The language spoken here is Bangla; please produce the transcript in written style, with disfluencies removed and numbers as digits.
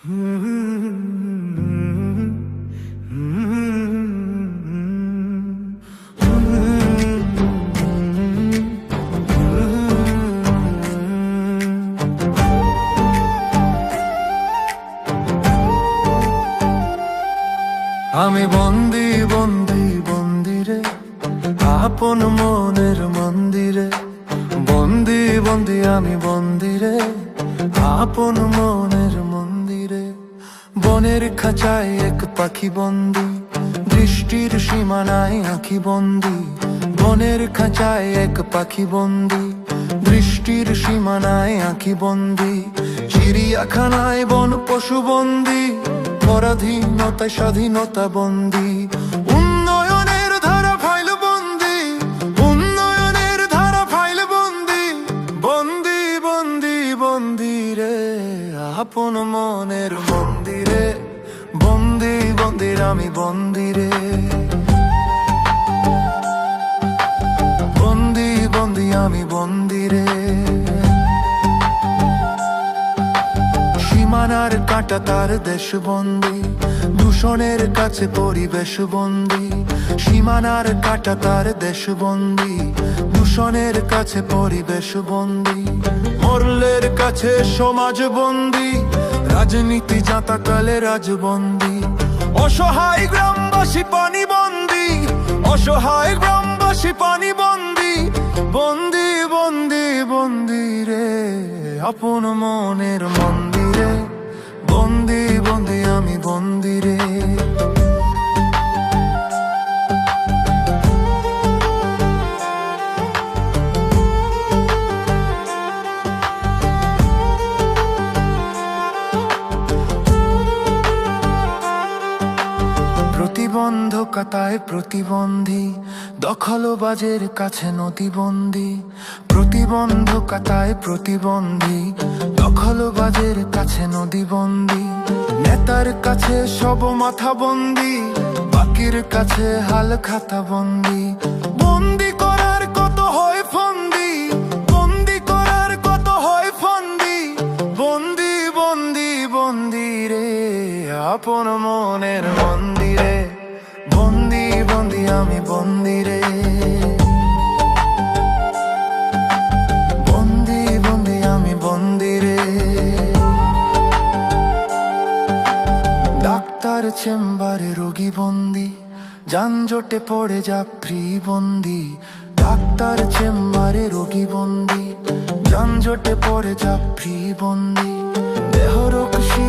আমি বন্দি বন্দি বন্দিরে, আপন মনের মন্দিরে। বন্দি বন্দি আমি বন্দিরে, আপন মনের মন্দিরে। বনের খাঁচায় এক পাখি বন্দি, দৃষ্টির সীমানায় আঁখি বন্দি। বনের খাঁচায় এক পাখি বন্দি, দৃষ্টির সীমানায় আঁখি বন্দি। চিড়িয়াখানায় বন পশু বন্দি, পরাধীনতায় স্বাধীনতা বন্দি। উন্নয়নের ধারা ফাইল বন্দি, উন্নয়নের ধারা ফাইল বন্দি। বন্দি বন্দি বন্দি রে, আপন মনের মন্দিরে। বন্দি বন্দির আমি বন্দিরে, বন্দি বন্দি আমি বন্দিরে। সীমানার কাঁটা তার দেশ বন্দি, দূষণের কাছে পরিবেশ বন্দি। সীমানার কাঁটা তার দেশ বন্দি, দূষণের কাছে পরিবেশ বন্দি। মরলের কাছে সমাজ বন্দি, রাজনীতি জাঁতাকালে রাজবন্দি। অসহায় গ্রামবাসী পানি বন্দি, অসহায় গ্রামবাসী পানি বন্দি। বন্দি বন্দি বন্দি রে, আপন মনের মন্দিরে। বন্দি বন্দি আমি বন্দিরে। প্রতিবন্ধকতায় প্রতিবন্ধী, দখলবাজের কাছে নদীবন্দি। প্রতিবন্ধকতায় প্রতিবন্ধী, দখলবাজের কাছে নদীবন্দি। নেতার কাছে সব মাথা বন্দি, বাকির কাছে হাল খাতা বন্দি। বন্দি করার কত হয় ফন্দি, বন্দি করার কত হয় ফন্দি। বন্দি বন্দি বন্দি রে, আপন মনের মন্দিরে। বন্দি বন্দি আমি বন্দিরে, বন্দি বন্দি আমি বন্দিরে। ডাক্তার চেম্বারে রোগী বন্দি, যানজটে পড়ে যাত্রী বন্দি। ডাক্তার চেম্বারে রোগী বন্দি, যানজটে পড়ে যাত্রী বন্দি। দেহর